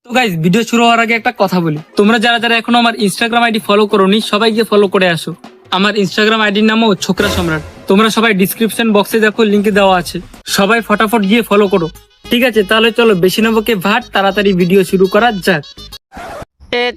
তো guys, video শুরু হওয়ার আগে একটা কথা বলি, তোমরা যারা যারা এখনো আমার ইনস্টাগ্রাম আইডি ফলো করোনি সবাই গিয়ে ফলো করে আসো। আমার ইনস্টাগ্রাম আইডির নামও ছোকরা সম্রাট। তোমরা সবাই ডিসক্রিপশন বক্সে দেখো, লিংকে দেওয়া আছে। সবাই ফটাফট গিয়ে ফলো করো। ঠিক আছে, তাহলে চলো বেশি নেবকে ভাট, তাড়াতাড়ি ভিডিও শুরু করা যাক।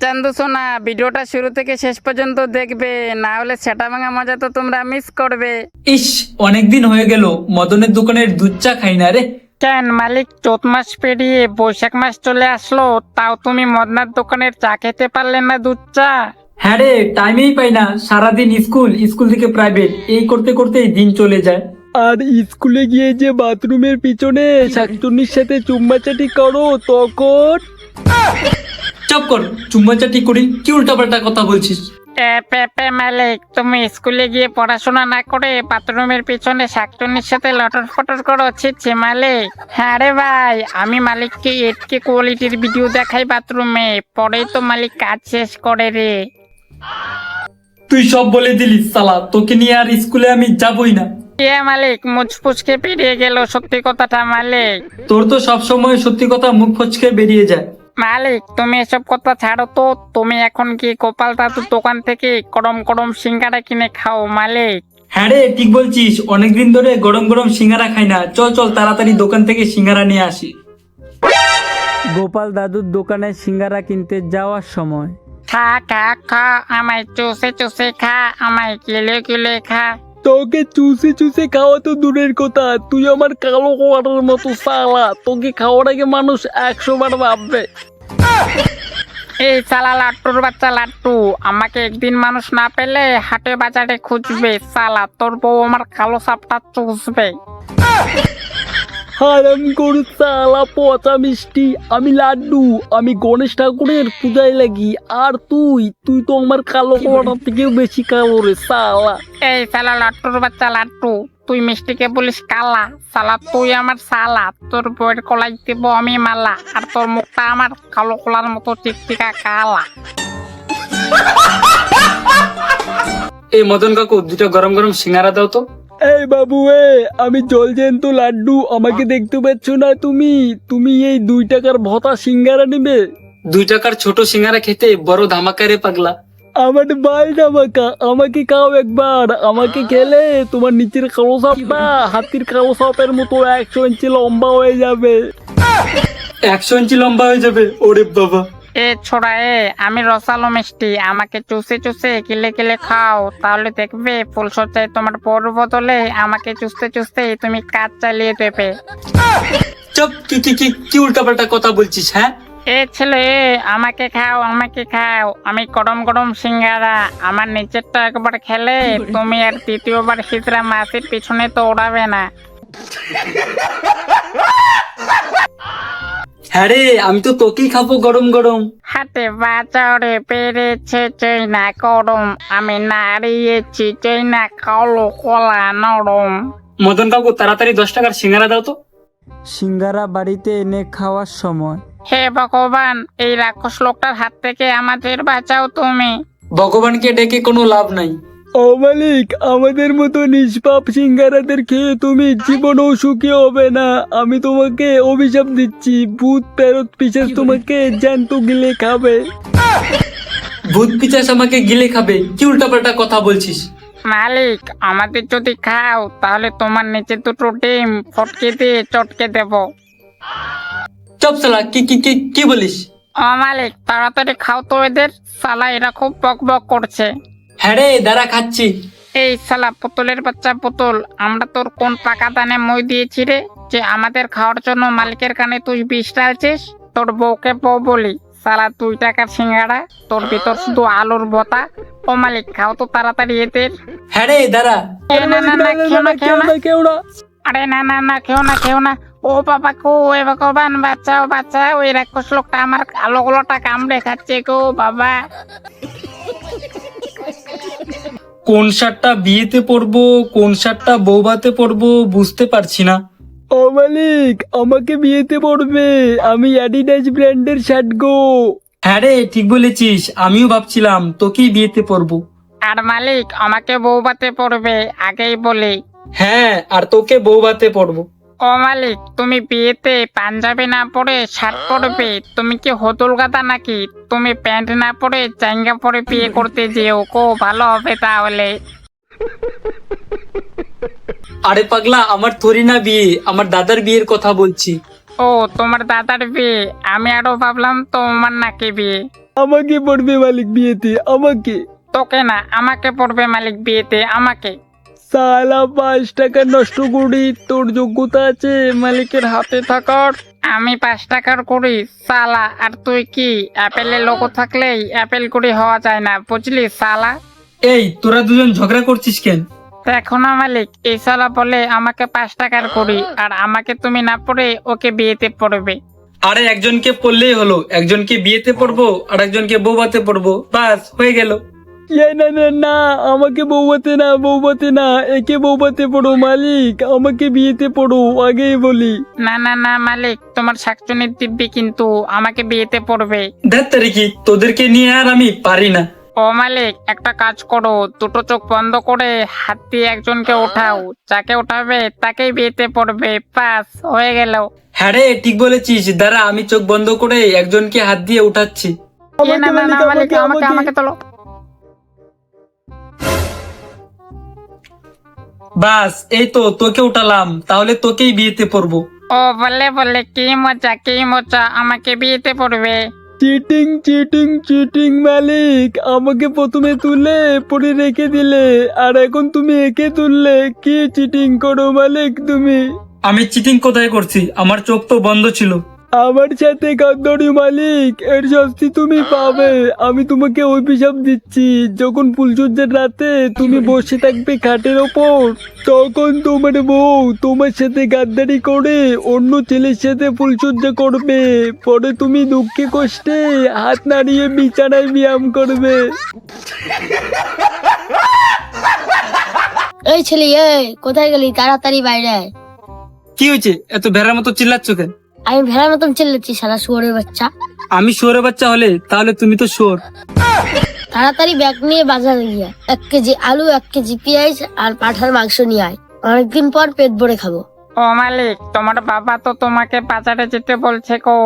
চান্দু সোনা, ভিডিওটা শুরু থেকে শেষ পর্যন্ত দেখবে, না হলে সেটা ভাঙা মজা তো তোমরা মিস করবে। ইস, অনেকদিন হয়ে গেল মদনের দোকানের দুধ চা খাই না রে। কেন মালিক, চৈত মাস পেরিয়ে বৈশাখ মাস চলে আসলো, তাও তুমি মদনার দোকানের চা খেতে পারলে না দুধ চা? হ্যাঁ রে, টাইমেই পাই না। সারাদিন স্কুল, স্কুল থেকে প্রাইভেট, এই করতে করতেই দিন চলে যায়। আর স্কুলে গিয়ে যে বাথরুমের পিছনে শাকচুন্নির সাথে চুম্বাচাটি করো তখন। চুপ কর, চুম্বাচাটি করি? কি উল্টাপাল্টা কথা বলছিস? মালিক, তুমি স্কুলে গিয়ে পড়াশোনা না করে বাথরুমের পিছনে শাকচুন্নির সাথে লটর ফটর করো? ছি মালিক। হ্যাঁ রে ভাই, আমি মালিককে 8K কোয়ালিটির ভিডিও দেখাই বাথরুমে, পরেই তো মালিক কাজ শেষ করে রে। তুই সব বলে দিলিস সালা, তোকে নিয়ে আর স্কুলে আমি যাবই না। মালিক, মুচফুচকে পেরিয়ে গেল সত্যি কথাটা মালিক। তোর তো সব সময় সত্যি কথা মুখ ফচকে বেরিয়ে যায়। মালিক, তুমি এসব কথা ছাড়ো তো, তুমি এখন কি গোপাল দাদুর দোকান থেকে গরম গরম সিঙ্গারা কিনে খাও মালিক? হ্যাঁ রে, ঠিক বলছিস, অনেকদিন ধরে গরম গরম সিঙ্গারা খাই না। চল চল তাড়াতাড়ি দোকান থেকে সিঙ্গারা নিয়ে আসি। গোপাল দাদুর দোকানে সিঙ্গারা কিনতে যাওয়ার সময় খা খা খা, আমায় চুষে চুষে খা, আমায় কিলে কিলে খা। তোকে চুষে চুষে খাওয়া তো দূরের কথা, তুই আমার কালো কোয়াটার মতো সালা, তোকে খাওয়ার আগে মানুষ 100 বার ভাববে। এই সালা লাট্টুর বাচ্চা লাট্টু, আমাকে একদিন মানুষ না পেলে হাটে বাজারে খুঁজবে। সালা, তোর বউ আমার কালো সাপটা চুষবে। হারাম গরু সালা পচা মিষ্টি, আমি লাড্ডু, আমি গণেশ ঠাকুরের পূজায় লাগি। আর তুই তুই তো আমার কালো কোয়াটার থেকেও বেশি কালো রে সালা। এই সালা লাট্টুর বাচ্চা লাট্টু, তুই মিষ্টিকে বলিস কালা? সালা তুই আমার সালা, তোর বউয়ের কলাই দেব আমি মালা, আর তোর মুখটা আমার কালো কলার মতো টিকটিকা কালা। এই মদন কাকু, দুটো গরম গরম সিঙ্গারা দাও তো। এই বাবু, আমি জলজ্যান্ত লাড্ডু, আমাকে দেখতে পাচ্ছ না তুমি? তুমি এই 2 টাকার ভতা সিঙ্গারা নেবে? 2 টাকার ছোট সিঙ্গারা খেতে বড় ধামাকা রে পাগলা। আমার বাল ডামাকা, আমাকে খাও একবার। আমাকে খেলে তোমার নিচের কালো সাপটা হাতির কালো সাপের মতো 100 ইঞ্চি লম্বা হয়ে যাবে। 100 ইঞ্চি লম্বা হয়ে যাবে? ওরে বাবা। ছোড়া, আমি রসালো মিষ্টি, আমাকে চুষে চুষে কিলে কিলে খাও, তাহলে দেখবে ফুলসজ্জায় তোমার বউর বদলে আমাকে চুষতে চুষতে তুমি কাজ চালিয়ে দেবে। চুপ, কি কি কি কি উল্টাপাল্টা কথা বলছিস? হ্যাঁ ছেলে, আমাকে খাও, আমাকে খাও, আমি গরম গরম সিঙ্গারা। আমার নিচেরটা একবার খেলে তুমি আর দ্বিতীয়বার হিজড়া মাসির পিছনে তো ওড়াবে না। হ্যাঁ রে, আমি তো তোকেই খাবো গরম গরম। হাতে বাজারে পেরেছে চৈনা গরম, আমি নাড়িয়েছি চৈনা কালো কলা নরম। মদন কাকু, তাড়াতাড়ি 10 টাকার সিঙ্গারা দাও তো। সিঙ্গারা বাড়িতে এনে খাওয়ার সময় হে ভগবান, এই রাক্ষস লোকটার হাত থেকে আমাদের বাঁচাও তুমি। ভগবানকে ডেকে কোনো লাভ নাই। ও মালিক, আমাদের মতো নিষ্পাপ সিঙ্গারাদের খেয়ে তুমি জীবনেও সুখী হবে না। আমি তোমাকে অভিশাপ দিচ্ছি, ভূত প্রেরত পিশাচ তোমাকে জ্যান্ত গিলে খাবে। ভূত পিচাস আমাকে গিলে খাবে? কি উল্টাপাল্টা কথা বলছিস? মালিক, আমাদের যদি খাও তাহলে তোমার নিচে দুটো ডিম ফটকে দিয়ে চটকে দেব। চপ সালা, কি কি কি কি বলিস? মালিক, তাড়াতাড়ি খাও তো এদের, সালা এরা খুব বক বক করছে। হ্যাঁ রে, দাঁড়া খাচ্ছি। এই সালা পুতুলের বাচ্চা পুতুল, আমরা তোর কোন পাকা দানে মই দিয়েছি রে যে আমাদের খাওয়ার জন্য মালিকের কানে তুই বিষ ঢালছিস? তোর বউকে বউ বলি? সালা 2 টাকার সিঙ্গারা, তোর ভিতর শুধু আলুর ভতা। ও মালিক, খাও তো তাড়াতাড়ি এদের। হ্যাঁ রে, দাঁড়া। না না না, খেও না খেও না। কেউ না। আরে না না না, খেও না খেও না। ও বাবা গো, এ ভগবান, বাঁচাও বাঁচাও, ওই রাক্ষস লোকটা আমার কালো গলাটা কামড়ে খাচ্ছে গো বাবা। কোন শার্টটা বিয়েতে পরবো, কোন শার্টটা বৌভাতে পরবো বুঝতে পারছি না। ও মালিক, আমাকে বিয়েতে পড়বে, আমি অ্যাডিডাস ব্র্যান্ডের শার্ট গো। হ্যাঁ রে, ঠিক বলেছিস, আমিও ভাবছিলাম তোকেই বিয়েতে পরবো। আর মালিক, আমাকে বৌভাতে পড়বে আগেই বলি। হ্যাঁ, আর তোকে বৌভাতে পরবো। ও মালিক, তুমি বিয়েতে পাঞ্জাবি না পরে শার্ট পরবে? তুমি কি হতুল গাদা নাকি? তুমি প্যান্ট না পরে চাঙ্গা পরে বিয়ে করতে যেও কো, ভালো হবে তাহলে। আরে পাগলা, আমার থরি না বিয়ে, আমার দাদার বিয়ের কথা বলছি। ও, তোমার দাদার বিয়ে? আমি আরো ভাবলাম তোমার নাকি বিয়ে। আমাকে পড়বে মালিক বিয়েতে, আমাকে। তোকে না, আমাকে পড়বে মালিক বিয়েতে, আমাকে। সালা 5 টাকা নষ্ট করি, তোর যোগ্যতা আছে মালিকের হাতে থাকার? আমি 5 টাকার করি সালা, আর তুই কি? অ্যাপেলের লোগো থাকলেই অ্যাপেল করি হওয়া যায় না, বুঝলি সালা? এই তোরা দুজন ঝগড়া করছিস কেন? দেখো না মালিক, এই সালা বলে আমাকে 5 টাকার করি, আর আমাকে তুমি না পড়ে ওকে বিয়েতে পড়বে। আরে একজনকে পড়লেই হলো, একজনকে বিয়েতে পড়বো আর একজনকে বৌভাতে পড়বো, বাস হয়ে গেল। না না না, আমাকে বৌভাতে না, বৌভাতে না, একে বৌভাতে পড়ো মালিক, আমাকে বিয়েতে পড়ো, আগেই বলি। না না না মালিক, তোমার শাকচুনির দিব্যি কিন্তু আমাকে বিয়েতে পড়বে। দেখ কি, তোদেরকে নিয়ে আর আমি পারি না। ও মালিক, একটা কাজ করো, দুটো চোখ বন্ধ করে হাত দিয়ে একজনকে ওঠাও, যাকে ওঠাবে তাকেই বিয়েতে পড়বে, পাস হয়ে গেল। হ্যাঁ রে, ঠিক বলেছিস, দাঁড়া আমি চোখ বন্ধ করে একজনকে হাত দিয়ে উঠাচ্ছি। এ না না না মালিক, আমাকে আমাকে তোলো। বাস এই তো তোকে উঠালাম, তাহলে তোকেই বিয়েতে পড়বো। ও বলে বলে, কি মজা কি মজা, আমাকে বিয়েতে পড়বে। চিটিং চিটিং চিটিং মালিক, আমাকে প্রথমে তুলে পরে রেখে দিলে, আর এখন তুমি একে তুললে, কি চিটিং করো মালিক তুমি? আমি চিটিং কোথায় করছি? আমার চোখ তো বন্ধ ছিল। আমার সাথে গাদ্দারি মালিক, এর শাস্তি তুমি পাবে। আমি তোমাকে অভিশাপ দিচ্ছি, যখন ফুলসজ্জার রাতে তুমি বসে থাকবে খাটের ওপর, তখন তোমার বউ তোমার সাথে গাদ্দারি করে অন্য ছেলের সাথে ফুলসজ্জা করবে, পরে তুমি দুঃখে কষ্টে হাত নাড়িয়ে বিছানায় ব্যায়াম করবে। এই ছেলে, এই কোথায় গেলি? তাড়াতাড়ি বাইরে আয়। কি হয়েছে? এত ভেড়ার মতো চিল্লাচ্ছ কেন? আমি ভেড়ার মতন চিল্লাচ্ছি, সারা শুয়োরের বাচ্চা। আমি শুয়োরের বাচ্চা হলে তাহলে তুমি তো শুয়োর। তাড়াতাড়ি ব্যাগ নিয়ে বাজারে গিয়া 1 কেজি আলু, 1 কেজি পেঁয়াজ আর পাঠার মাংস নিয়ে আয়, অনেকদিন পর পেট ভরে খাবো। ও মালিক, তোমার বাবা তো তোমাকে বাজারে যেতে বলছে গো,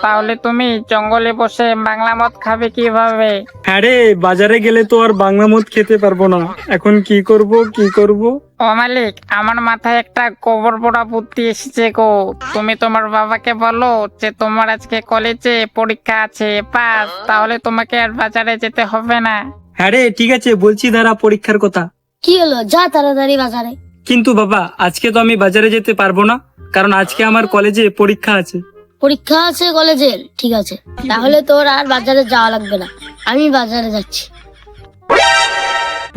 তাহলে তুমি জঙ্গলে বসে বাংলা মদ খাবে কিভাবে? হ্যাঁ রে, বাজারে গেলে তো আর বাংলা মদ খেতে পারবো না, এখন কি করব কি করব? ও মালিক, আমার মাথায় একটা গোবর পোড়া বুদ্ধি এসেছে গো। তুমি তোমার বাবাকে বলো যে তোমার আজকে কলেজে পরীক্ষা আছে, পাস, তাহলে তোমাকে আর বাজারে যেতে হবে না। হ্যাঁ রে, ঠিক আছে বলছি, দাঁড়া পরীক্ষার কথা। কি হলো, যা তাড়াতাড়ি বাজারে। কিন্তু বাবা, আজকে তো আমি বাজারে যেতে পারবো না, কারণ আজকে আমার কলেজে পরীক্ষা আছে। পরীক্ষা আছে কলেজের? ঠিক আছে, তাহলে তোর আর বাজারে যাওয়া লাগবে না, আমি বাজারে যাচ্ছি।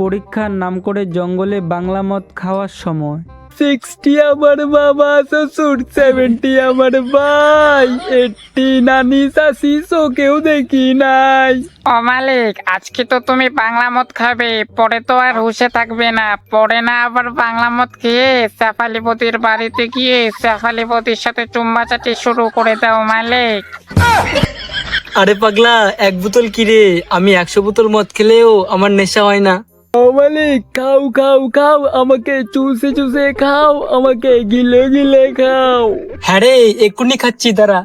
পরীক্ষার নাম করে জঙ্গলে বাংলা মদ খাওয়ার সময় 60 আমার বাবা শ্বশুর, 70 আমার ভাই, 80 নানি শাশি, কেউ দেখি নাই। ও মালিক, আজকে তো তুমি বাংলা মদ খাবে, পরে তো আর হুশে থাকবে না, পরে না আবার বাংলা মদ খেয়ে শেফালিপতির বাড়িতে গিয়ে শেফালিপতির সাথে চুম্বাচাটি শুরু করে দাও মালিক। আরে পাগলা, 1 বোতল কি রে? আমি 100 বোতল মদ খেলেও আমার নেশা হয় না। ও মালিক, খাও খাও খাও, আমাকে চুষে চুষে খাও, আমাকে গিলে গিলে খাও। হ্যাঁ রে, এক্ষুনি খাচ্ছি, দাঁড়া।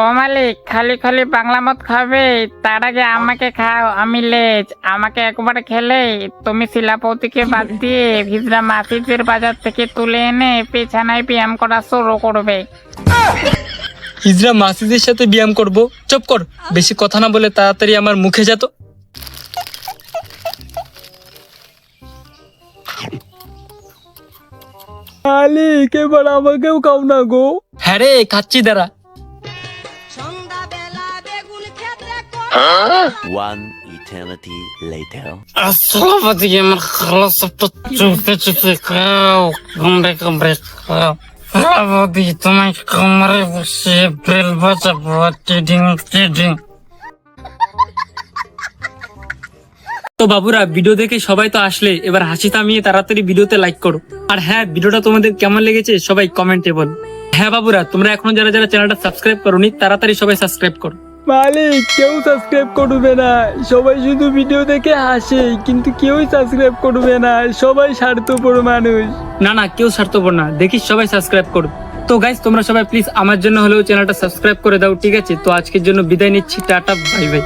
ও মালিক, খালি খালি বাংলা মদ খাবে, তার আগে আমাকে খাও, আমি লেজ। আমাকে একবার খেলে তুমি শিলাপতিকে বাদ দিয়ে ভিজরা মাসিদের বাজার থেকে তুলে এনে পেছানায় ব্যায়াম করা শুরু করবে। হিজরা মাসিদের সাথে ব্যায়াম করব? চুপ কর, বেশি কথা না বলে তাড়াতাড়ি আমার মুখে যা তো। মালিক, এবার আমাকেও খাও না গো। হ্যাঁ রে, খাচ্ছি, দাঁড়া। One eternity later. শিলাপতি, আমার খালা সবটা চুপে চুপে খাও, কামড়ে কামড়ে খাও। শিলাপতি, তোমায় কামড়ে বসে বেল বাজাবো, টিডিং টিডিং। তো বাবুরা, ভিডিও দেখে সবাই তো আসলে, এবার হাসি থামিয়ে তাড়াতাড়ি ভিডিওতে লাইক করো। আর হ্যাঁ, ভিডিওটা তোমাদের কেমন লেগেছে সবাই কমেন্টে বলো। হ্যাঁ বাবুরা, তোমরা এখনো যারা যারা চ্যানেলটা সাবস্ক্রাইব করোনি, তাড়াতাড়ি সবাই সাবস্ক্রাইব করো। মালিক, কেউ সাবস্ক্রাইব করবে না, সবাই শুধু ভিডিও দেখে হাসে, কিন্তু কেউই সাবস্ক্রাইব করবে না, সবাই স্বার্থপর মানুষ। না না, কেউ স্বার্থপর না, দেখিস সবাই সাবস্ক্রাইব করো। তো গাইস তোমরা সবাই প্লিজ আমার জন্য হলেও চ্যানেলটা সাবস্ক্রাইব করে দাও, ঠিক আছে? তো আজকের জন্য বিদায় নিচ্ছি, টাটা বাই বাই।